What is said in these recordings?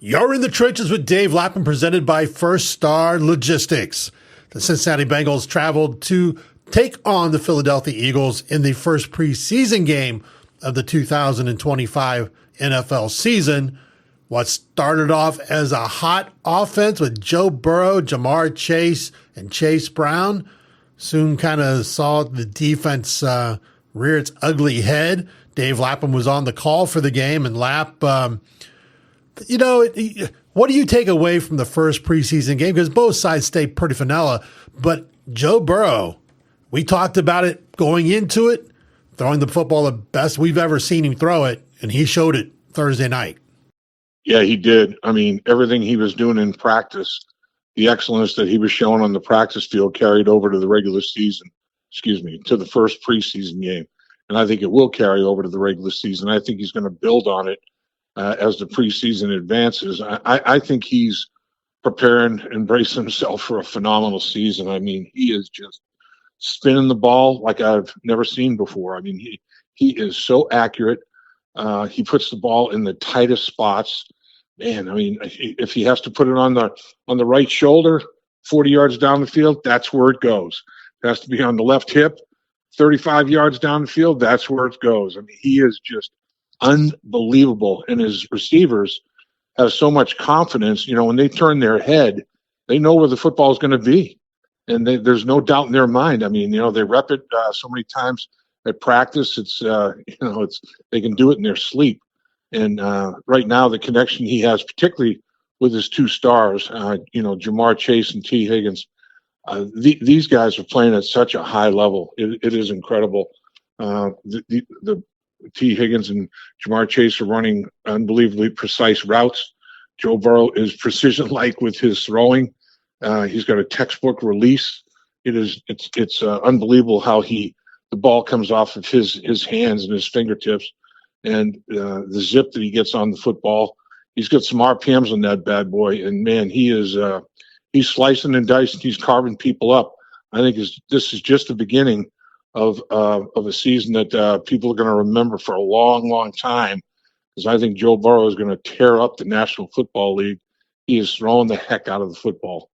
You're in the trenches with Dave Lapham, presented by First Star Logistics. The Cincinnati Bengals traveled to take on the Philadelphia Eagles in the first preseason game of the 2025 NFL season. What started off as a hot offense with Joe Burrow, Jamar Chase, and Chase Brown soon kind of saw the defense rear its ugly head. Dave Lapham was on the call for the game, and what do you take away from the first preseason game? Because both sides stayed pretty vanilla, but Joe Burrow, we talked about it going into it, throwing the football the best we've ever seen him throw it, and he showed it Thursday night. Yeah, he did. I mean, everything he was doing in practice, the excellence that he was showing on the practice field carried over to the to the first preseason game. And I think it will carry over to the regular season. I think he's going to build on it as the preseason advances. I think he's preparing and bracing himself for a phenomenal season. I mean, he is just spinning the ball like I've never seen before. I mean, he is so accurate. He puts the ball in the tightest spots. Man, I mean, if he has to put it on the right shoulder, 40 yards down the field, that's where it goes. It has to be on the left hip, 35 yards down the field, that's where it goes. I mean, he is just unbelievable, and his receivers have so much confidence. You know, when they turn their head, they know where the football is going to be, and there's no doubt in their mind. I mean, they rep it so many times at practice. It's they can do it in their sleep. And right now, the connection he has, particularly with his two stars, Jamar Chase and T. Higgins, these guys are playing at such a high level. It is incredible. The T. Higgins and Jamar Chase are running unbelievably precise routes. Joe Burrow is precision-like with his throwing. He's got a textbook release. It's unbelievable how the ball comes off of his hands and his fingertips, and the zip that he gets on the football. He's got some RPMs on that bad boy, and man, he's slicing and dicing. He's carving people up. I think this is just the beginning of a season that people are going to remember for a long, long time, because I think Joe Burrow is going to tear up the National Football League. He is throwing the heck out of the football.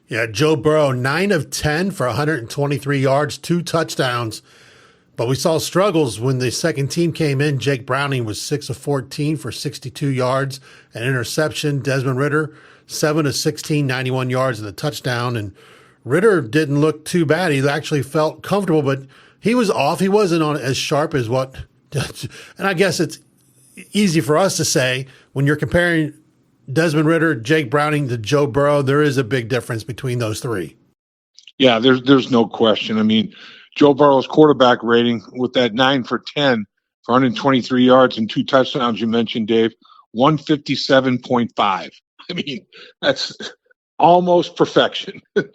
Yeah, Joe Burrow, 9 of 10 for 123 yards, 2 touchdowns. But we saw struggles when the second team came in. Jake Browning was 6 of 14 for 62 yards, an interception. Desmond Ridder, 7 of 16, 91 yards and a touchdown. And Ridder didn't look too bad. He actually felt comfortable, but he was off. He wasn't on as sharp as what. And I guess it's easy for us to say when you're comparing Desmond Ridder, Jake Browning to Joe Burrow, there is a big difference between those three. Yeah, there's no question. I mean, Joe Burrow's quarterback rating with that 9 for 10 for 123 yards and 2 touchdowns you mentioned, Dave, 157.5. I mean, that's almost perfection. It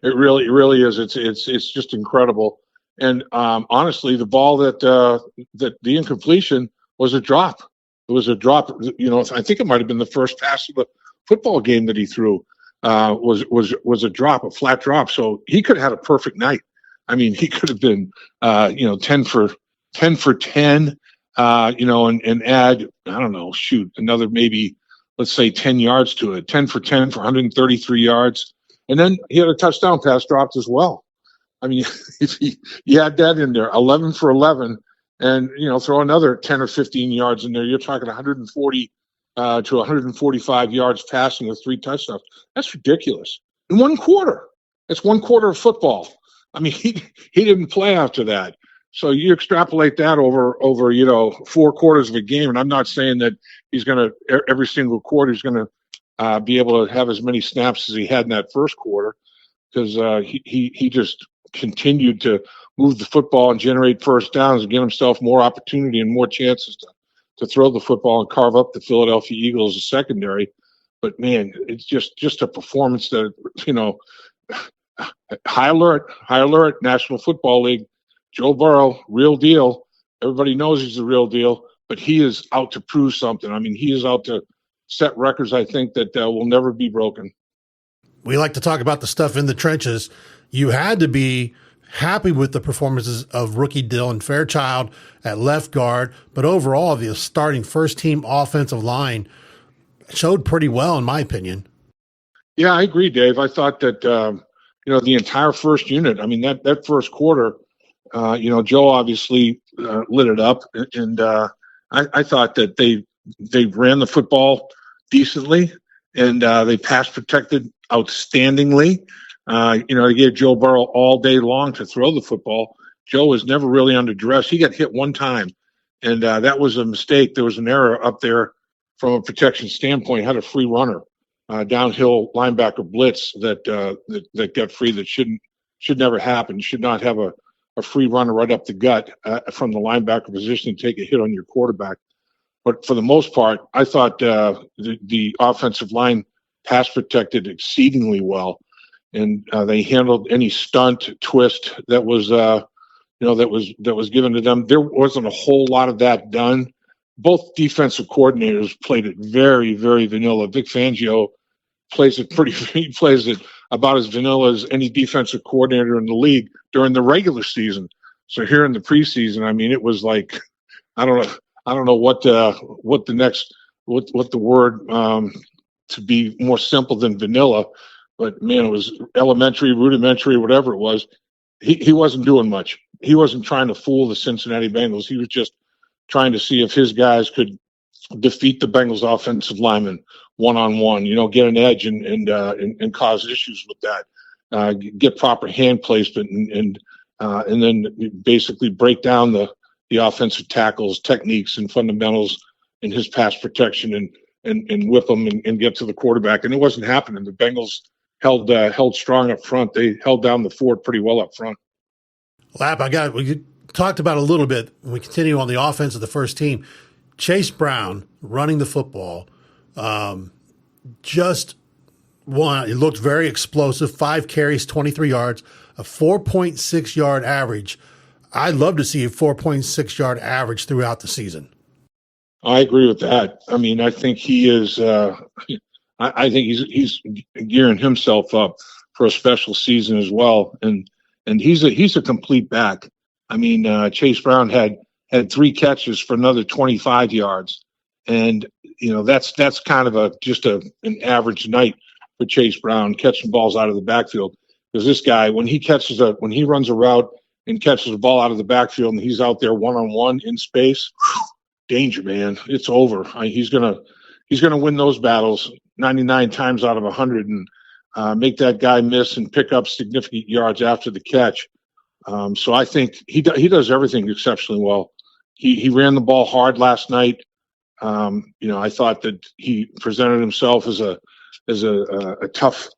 really is. It's just incredible. And honestly, the ball that the incompletion was a drop. It was a drop. I think it might have been the first pass of the football game that he threw. Was a drop, a flat drop. So he could have had a perfect night. I mean, he could have been 10 for 10. And add, I don't know, another maybe, let's say 10 yards to it, 10 for 10 for 133 yards. And then he had a touchdown pass dropped as well. I mean, if you add that in there, 11 for 11, and, throw another 10 or 15 yards in there, you're talking 140 to 145 yards passing with 3 touchdowns. That's ridiculous. In 1 quarter. It's 1 quarter of football. I mean, he didn't play after that. So you extrapolate that over 4 quarters of a game, and I'm not saying that he's going to every single quarter he's going to be able to have as many snaps as he had in that first quarter, because he just continued to move the football and generate first downs and get himself more opportunity and more chances to throw the football and carve up the Philadelphia Eagles' secondary. But man, it's just a performance that high alert, National Football League. Joe Burrow, real deal. Everybody knows he's the real deal, but he is out to prove something. I mean, he is out to set records, I think, that will never be broken. We like to talk about the stuff in the trenches. You had to be happy with the performances of rookie Dylan Fairchild at left guard, but overall, the starting first-team offensive line, showed pretty well, in my opinion. Yeah, I agree, Dave. I thought that the entire first unit. I mean, that first quarter, Joe obviously lit it up, and I thought that they ran the football decently, and they pass protected outstandingly. They gave Joe Burrow all day long to throw the football. Joe was never really under duress. He got hit one time, and that was a mistake. There was an error up there from a protection standpoint. Had a free runner, downhill linebacker blitz that got free. That should never happen. You should not have a free runner right up the gut from the linebacker position and take a hit on your quarterback. But for the most part, I thought the offensive line pass protected exceedingly well, and they handled any stunt twist that was given to them. There wasn't a whole lot of that done. Both defensive coordinators played it very, very vanilla. Vic Fangio plays it he plays it about as vanilla as any defensive coordinator in the league during the regular season. So here in the preseason, I mean, it was like, I don't know what the word to be more simple than vanilla, but man, it was elementary, rudimentary, whatever it was. He wasn't doing much. He wasn't trying to fool the Cincinnati Bengals. He was just trying to see if his guys could defeat the Bengals offensive linemen one-on-one, get an edge and cause issues with that, get proper hand placement and then basically break down the offensive tackles, techniques, and fundamentals in his pass protection and whip them and get to the quarterback. And it wasn't happening. The Bengals held strong up front. They held down the fort pretty well up front. Lap, we talked about a little bit. We continue on the offense of the first team. Chase Brown running the football, just one. It looked very explosive. 5 carries, 23 yards, a 4.6 yard average. I'd love to see a 4.6 yard average throughout the season. I agree with that. I mean, I think he is. I think he's gearing himself up for a special season as well, and he's a complete back. I mean, Chase Brown had 3 catches for another 25 yards, and that's kind of just an average night for Chase Brown catching balls out of the backfield. Because this guy, when he runs a route and catches a ball out of the backfield, and he's out there one-on-one in space, danger, man. It's over. He's gonna win those battles 99 times out of 100 and make that guy miss and pick up significant yards after the catch. So I think he does everything exceptionally well. He ran the ball hard last night. I thought that he presented himself as a tough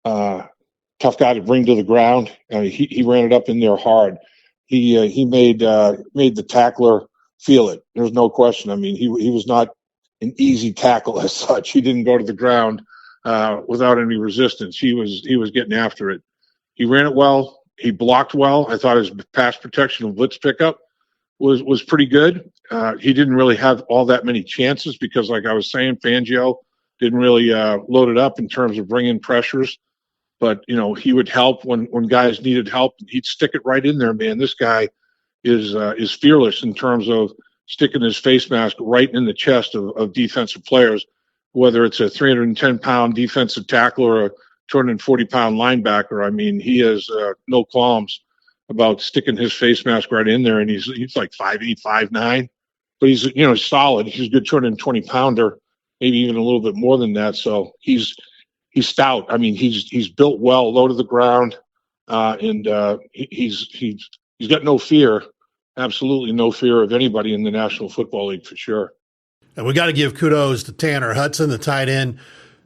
guy to bring to the ground. He ran it up in there hard. He made the tackler feel it. There's no question. I mean, he was not an easy tackle as such. He didn't go to the ground without any resistance. He was getting after it. He ran it well. He blocked well. I thought his pass protection and blitz pickup was pretty good. He didn't really have all that many chances because, like I was saying, Fangio didn't really load it up in terms of bringing pressures. But, he would help when guys needed help. He'd stick it right in there, man. This guy is fearless in terms of sticking his face mask right in the chest of defensive players, whether it's a 310-pound defensive tackle or a 240-pound linebacker. I mean, he has no qualms about sticking his face mask right in there, and he's like 5'8", 5'9", but he's solid. He's a good 220-pounder, maybe even a little bit more than that. So he's stout. I mean, he's built well, low to the ground, and he's got no fear, absolutely no fear of anybody in the National Football League for sure. And we got to give kudos to Tanner Hudson, the tight end.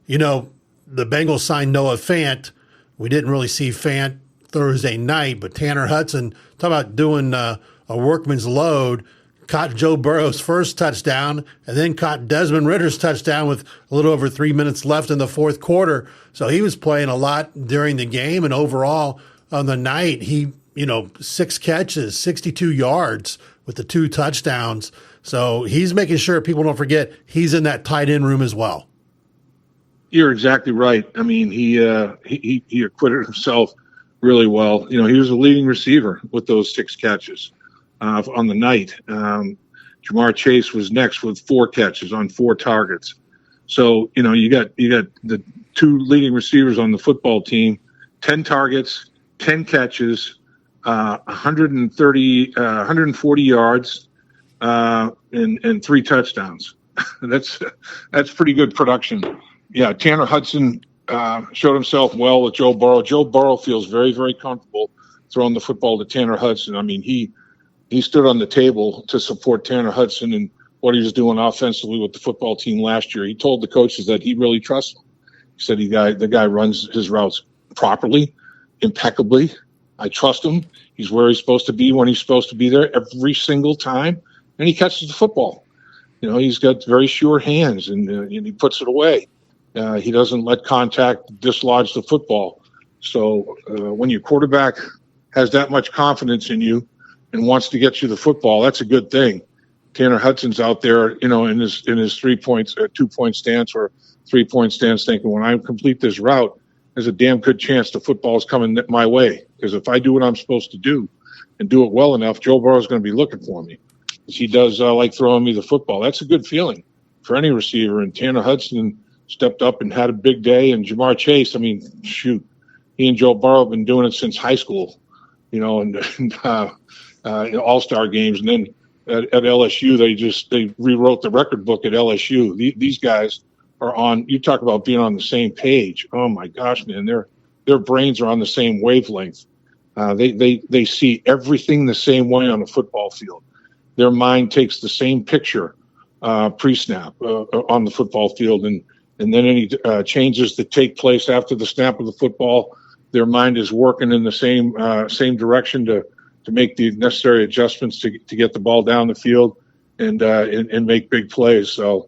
The Bengals signed Noah Fant. We didn't really see Fant Thursday night, but Tanner Hudson, talk about doing a workman's load, caught Joe Burrow's first touchdown and then caught Desmond Ritter's touchdown with a little over 3 minutes left in the fourth quarter. So he was playing a lot during the game, and overall on the night, he, 6 catches, 62 yards with the 2 touchdowns. So he's making sure people don't forget he's in that tight end room as well. You're exactly right. I mean, he acquitted himself really well. He was a leading receiver with those 6 catches on the night. Jamar Chase was next with 4 catches on 4 targets. So, you got the two leading receivers on the football team, 10 targets, 10 catches, 140 yards, and 3 touchdowns. That's pretty good production. Yeah, Tanner Hudson showed himself well with Joe Burrow. Joe Burrow feels very, very comfortable throwing the football to Tanner Hudson. I mean, he stood on the table to support Tanner Hudson and what he was doing offensively with the football team last year. He told the coaches that he really trusts him. He said the guy runs his routes properly, impeccably. I trust him. He's where he's supposed to be when he's supposed to be there every single time, and he catches the football. He's got very sure hands, and he puts it away. He doesn't let contact dislodge the football. So when your quarterback has that much confidence in you and wants to get you the football, that's a good thing. Tanner Hudson's out there, in his 3 points, 2 point stance or 3 point stance, thinking when I complete this route, there's a damn good chance the football is coming my way. Because if I do what I'm supposed to do and do it well enough, Joe Burrow is going to be looking for me. He does like throwing me the football. That's a good feeling for any receiver. And Tanner Hudson stepped up and had a big day. And Jamar Chase, I mean, shoot, he and Joe Burrow have been doing it since high school, and all-star games. And then at LSU, they rewrote the record book at LSU. These guys are on. You talk about being on the same page. Oh my gosh, man, their brains are on the same wavelength. They see everything the same way on the football field. Their mind takes the same picture pre-snap on the football field, and then any changes that take place after the snap of the football, their mind is working in the same direction to make the necessary adjustments to get the ball down the field and make big plays. So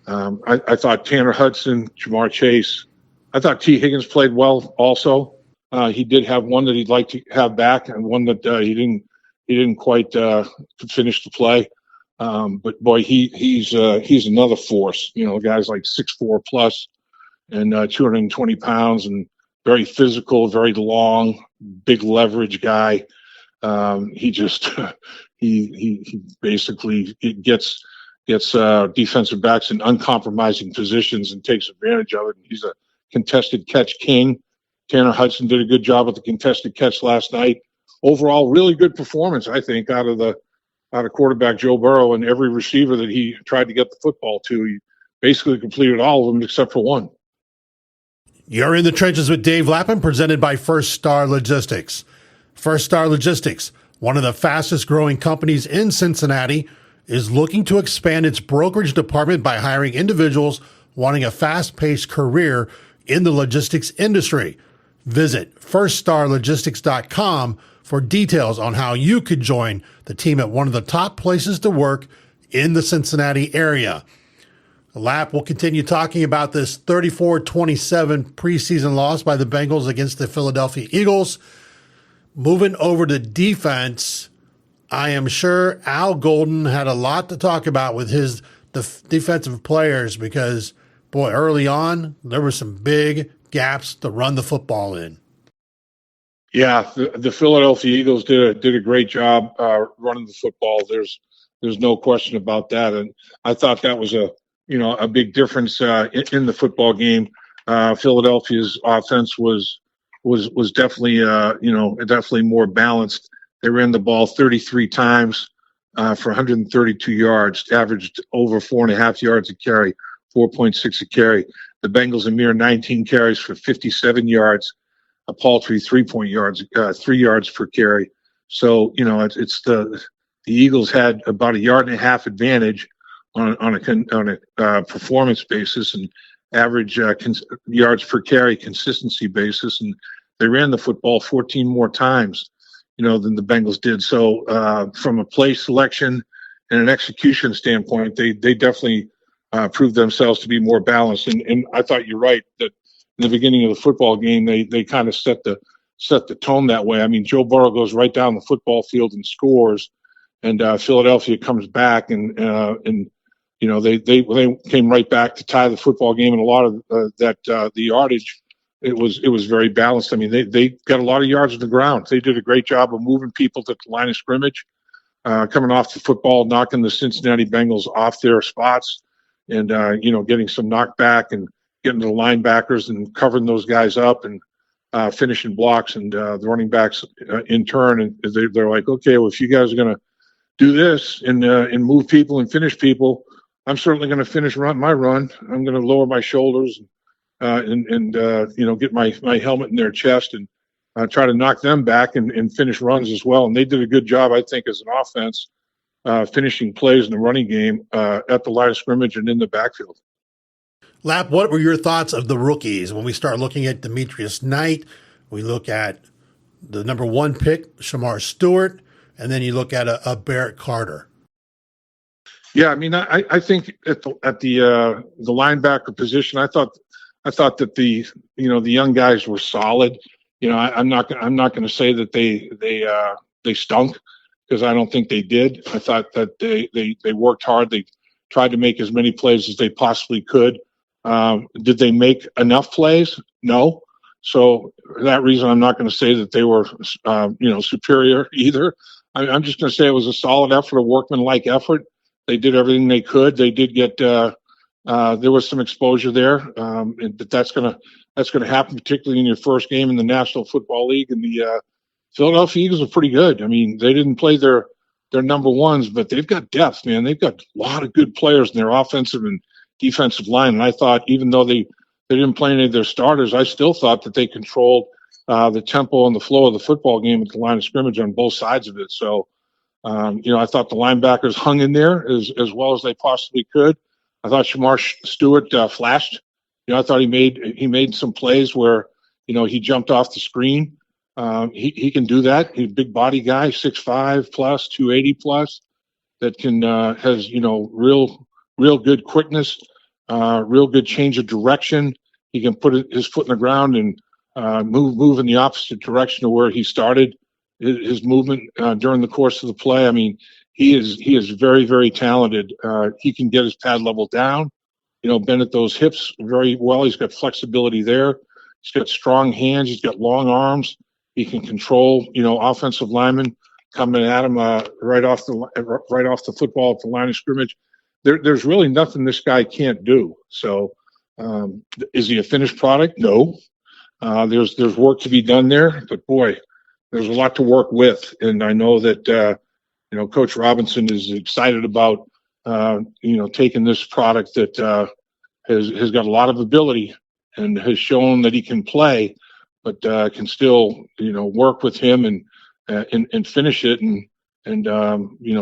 I thought Tanner Hudson, Jamar Chase, I thought T. Higgins played well also. He did have one that he'd like to have back and one that he didn't quite finish the play. But boy, he's another force. Guys like 6'4" plus and 220 pounds and very physical, very long, big leverage guy. He just he basically gets defensive backs in uncompromising positions and takes advantage of it. He's a contested catch king. Tanner Hudson did a good job with the contested catch last night. Overall, really good performance, I think, out of quarterback Joe Burrow, and every receiver that he tried to get the football to, he basically completed all of them except for one. You're in the trenches with Dave Lapham, presented by First Star Logistics. First Star Logistics, one of the fastest growing companies in Cincinnati, is looking to expand its brokerage department by hiring individuals wanting a fast-paced career in the logistics industry. Visit firststarlogistics.com for details on how you could join the team at one of the top places to work in the Cincinnati area. Lap will continue talking about this 34-27 preseason loss by the Bengals against the Philadelphia Eagles. Moving over to defense, I am sure Al Golden had a lot to talk about with his defensive players because, boy, early on, there were some big gaps to run the football in. Yeah, the Philadelphia Eagles did a great job running the football. There's no question about that, and I thought that was a big difference in the football game. Philadelphia's offense was definitely definitely more balanced. They ran the ball 33 times for 132 yards, averaged over 4.5 yards a carry, 4.6 a carry. The Bengals a mere 19 carries for 57 yards, a paltry 3 yards per carry. So it's the Eagles had about a yard and a half advantage on a performance basis and average yards per carry consistency basis, and they ran the football 14 more times than the Bengals did. So from a play selection and an execution standpoint, they definitely proved themselves to be more balanced. And I thought you're right that in the beginning of the football game, they kind of set the tone that way. I mean, Joe Burrow goes right down the football field and scores, and Philadelphia comes back and they came right back to tie the football game, and a lot of the yardage. It was very balanced. I mean, they got a lot of yards on the ground. They did a great job of moving people to the line of scrimmage, coming off the football, knocking the Cincinnati Bengals off their spots, and getting some knockback and getting to the linebackers and covering those guys up and finishing blocks, and the running backs in turn, and they're like, okay, well, if you guys are going to do this and move people and finish people, I'm certainly going to finish my run. I'm going to lower my shoulders and get my helmet in their chest and try to knock them back and finish runs as well. And they did a good job, I think, as an offense, finishing plays in the running game at the line of scrimmage and in the backfield. Lap, what were your thoughts of the rookies when we start looking at Demetrius Knight? We look at the number 1 pick, Shamar Stewart, and then you look at a Barrett Carter. Yeah, I mean, I think at the linebacker position, I thought that the young guys were solid. I'm not going to say that they stunk, because I don't think they did. I thought that they worked hard. They tried to make as many plays as they possibly could. Did they make enough plays? No. So for that reason, I'm not going to say that they were superior either. I'm just going to say it was a solid effort, a workmanlike effort. They did everything they could. They did get there was some exposure there, but that's going to happen, particularly in your first game in the National Football League. And the Philadelphia Eagles are pretty good. I mean, they didn't play their number ones, but they've got depth, man. They've got a lot of good players in their offensive and defensive line. And I thought, even though they didn't play any of their starters, I still thought that they controlled the tempo and the flow of the football game at the line of scrimmage on both sides of it. So, I thought the linebackers hung in there as well as they possibly could. I thought Shamar Stewart flashed. I thought he made some plays where, he jumped off the screen. He can do that. He's a big body guy, 6'5 plus, 280 plus, that can has real good quickness, real good change of direction. He can put his foot in the ground and move in the opposite direction of where he started his movement during the course of the play. I mean, he is very, very talented. He can get his pad level down, bend at those hips very well. He's got flexibility there. He's got strong hands. He's got long arms. He can control, offensive linemen coming at him right off the football at the line of scrimmage. There's really nothing this guy can't do. So, is he a finished product? No. There's work to be done there, but boy, there's a lot to work with. And I know that Coach Robinson is excited about taking this product that has got a lot of ability and has shown that he can play, but can still work with him and finish it and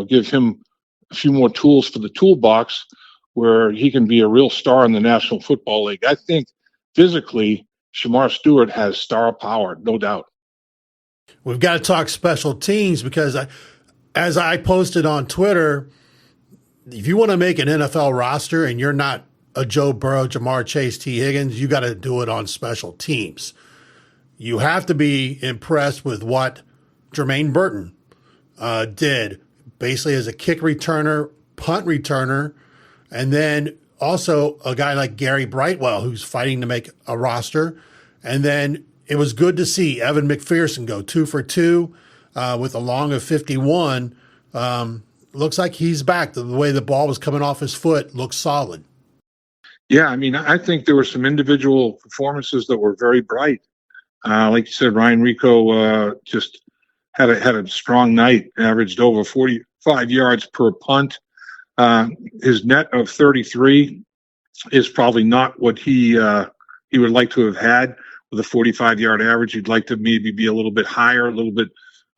give him a few more tools for the toolbox where he can be a real star in the National Football League. I think physically Shamar Stewart has star power, no doubt. We've got to talk special teams because as I posted on Twitter, if you want to make an NFL roster and you're not a Joe Burrow, Jamar Chase, T. Higgins, you got to do it on special teams. You have to be impressed with what Jermaine Burton did, basically as a kick returner, punt returner, and then also a guy like Gary Brightwell, who's fighting to make a roster. And then it was good to see Evan McPherson go 2 for 2 with a long of 51. Looks like he's back. The way the ball was coming off his foot looks solid. Yeah, I mean, I think there were some individual performances that were very bright. Like you said, Ryan Rico just had a strong night, averaged over 45 yards per punt. His net of 33 is probably not what he would like to have had with a 45-yard average. He'd like to maybe be a little bit higher, a little bit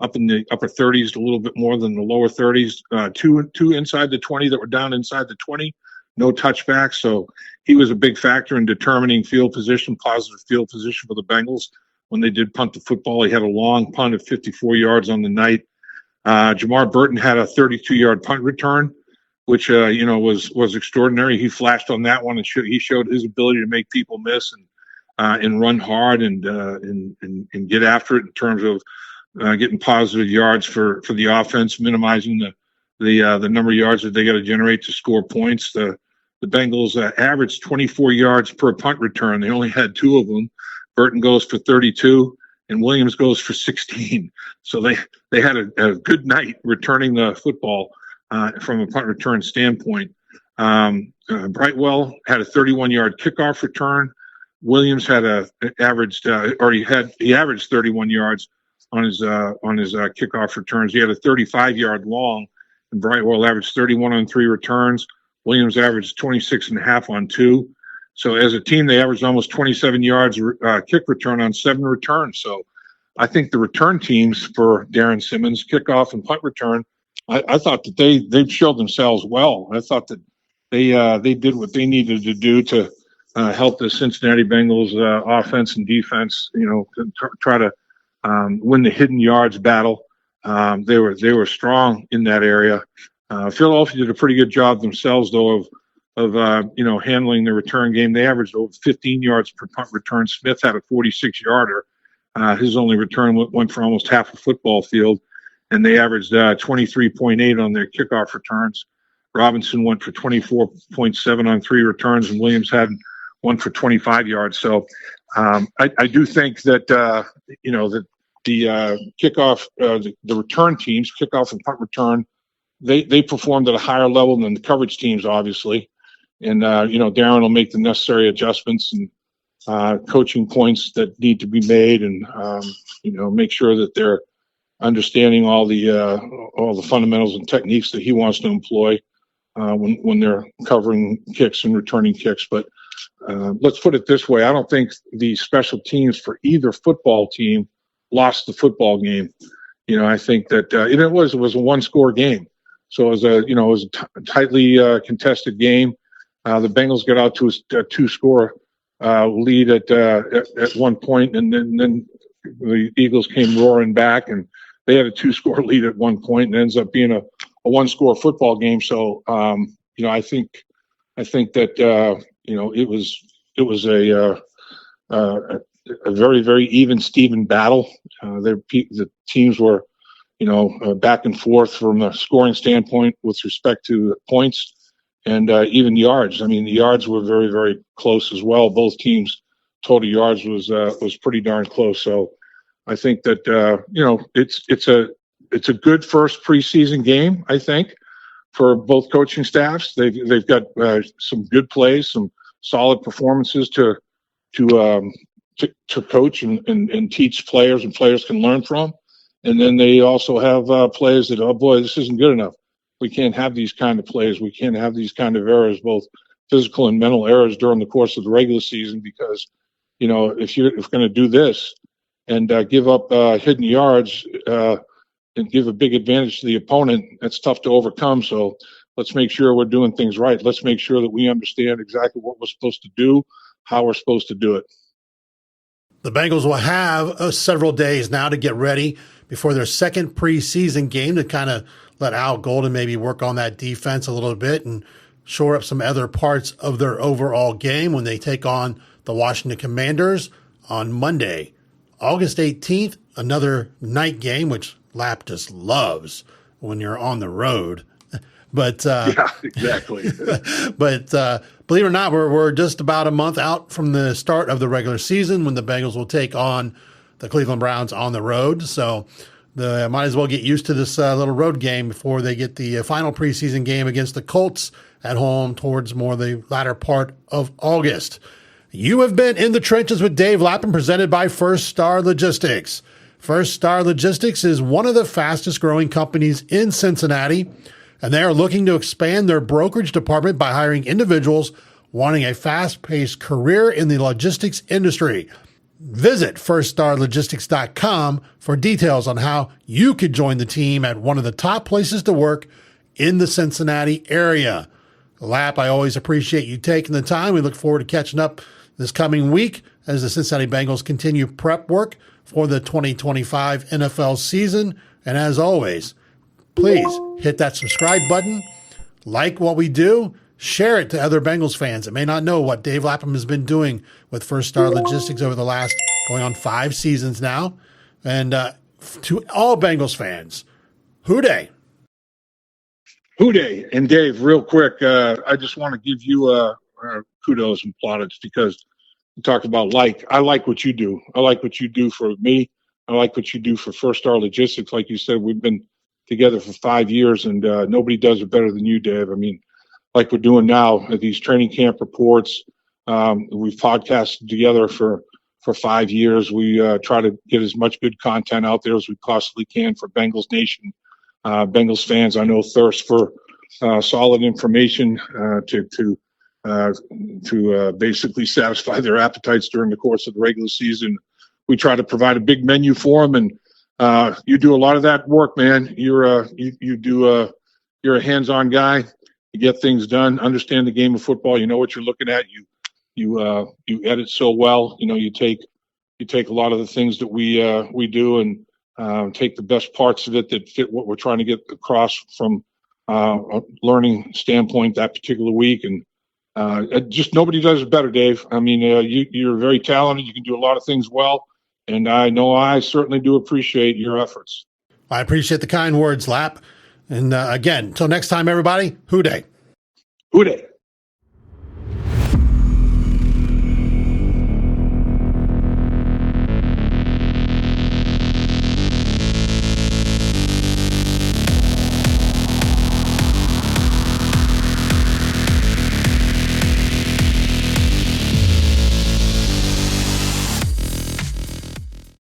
up in the upper 30s, a little bit more than the lower 30s. Two inside the 20 that were down inside the 20, no touchbacks. So he was a big factor in determining field position, positive field position for the Bengals. When they did punt the football, he had a long punt of 54 yards on the night. Jamar Burton had a 32-yard punt return, which was extraordinary. He flashed on that one and he showed his ability to make people miss and run hard and get after it in terms of getting positive yards for the offense, minimizing the number of yards that they got to generate to score points. The Bengals averaged 24 yards per punt return. They only had 2 of them. Burton goes for 32 and Williams goes for 16. So they had a good night returning the football from a punt return standpoint. Brightwell had a 31-yard kickoff return. Williams had averaged 31 yards on his kickoff returns. He had a 35-yard long, and Brightwell averaged 31 on 3 returns. Williams averaged 26.5 on 2. So as a team, they averaged almost 27 yards kick return on 7 returns. So I think the return teams for Darren Simmons, kickoff and punt return, I thought that they've showed themselves well. I thought that they did what they needed to do to help the Cincinnati Bengals offense and defense, to try to win the hidden yards battle. They were strong in that area. Philadelphia did a pretty good job themselves, though, of handling the return game. They averaged over 15 yards per punt return. Smith had a 46-yarder. His only return went for almost half a football field, and they averaged 23.8 on their kickoff returns. Robinson went for 24.7 on 3 returns, and Williams had one for 25 yards. So I do think that that the kickoff, the return teams, kickoff and punt return, they performed at a higher level than the coverage teams, obviously. And Darren will make the necessary adjustments and coaching points that need to be made, and make sure that they're understanding all the fundamentals and techniques that he wants to employ when they're covering kicks and returning kicks. But let's put it this way: I don't think the special teams for either football team lost the football game. I think that it was a 1-score game, so it was a tightly contested game. The Bengals got out to a 2-score lead at one point, and then the Eagles came roaring back, and they had a 2-score lead at one point, and it ends up being a 1-score football game. So I think that it was a very, very even Steven battle. The teams were back and forth from a scoring standpoint with respect to points and even yards. I mean, the yards were very, very close as well. Both teams' total yards was pretty darn close. So I think that it's a good first preseason game, I think, for both coaching staffs. They've got some good plays, some solid performances to coach and teach players, and players can learn from. And then they also have plays that, oh boy, this isn't good enough. We can't have these kind of plays. We can't have these kind of errors, both physical and mental errors during the course of the regular season, because if you're going to do this and give up hidden yards and give a big advantage to the opponent, that's tough to overcome. So let's make sure we're doing things right. Let's make sure that we understand exactly what we're supposed to do, how we're supposed to do it. The Bengals will have several days now to get ready before their second preseason game to kind of let Al Golden maybe work on that defense a little bit and shore up some other parts of their overall game when they take on the Washington Commanders on Monday, August 18th, another night game, which Lap just loves when you're on the road. But yeah, exactly. But believe it or not, we're just about a month out from the start of the regular season when the Bengals will take on the Cleveland Browns on the road. So they might as well get used to this little road game before they get the final preseason game against the Colts at home towards more the latter part of August. You have been in the trenches with Dave Lapham, presented by First Star Logistics. First Star Logistics is one of the fastest growing companies in Cincinnati, and they are looking to expand their brokerage department by hiring individuals wanting a fast-paced career in the logistics industry. Visit firststarlogistics.com for details on how you could join the team at one of the top places to work in the Cincinnati area. Lap, I always appreciate you taking the time. We look forward to catching up this coming week as the Cincinnati Bengals continue prep work for the 2025 NFL season. And as always, please hit that subscribe button, like what we do, share it to other Bengals fans that may not know what Dave Lapham has been doing with First Star Logistics over the last going on 5 seasons now. And to all Bengals fans, hooday. Hooday. And Dave, real quick, I just want to give you kudos and plaudits, because you talked about I like what you do. I like what you do for me. I like what you do for First Star Logistics. Like you said, we've been together for 5 years, and nobody does it better than you, Dave. I mean, like we're doing now at these training camp reports. We've podcasted together for 5 years. We try to get as much good content out there as we possibly can for Bengals Nation. Bengals fans, I know, thirst for solid information to basically satisfy their appetites during the course of the regular season. We try to provide a big menu for them, and you do a lot of that work, man. You're a hands-on guy. You get things done. Understand the game of football. You know what you're looking at. You edit so well. You take a lot of the things that we do and take the best parts of it that fit what we're trying to get across from a learning standpoint that particular week. And just nobody does it better, Dave. I mean, you're very talented. You can do a lot of things well. And I know I certainly do appreciate your efforts. I appreciate the kind words, Lap. And again, until next time, everybody, Hoo Day. Hoo Day.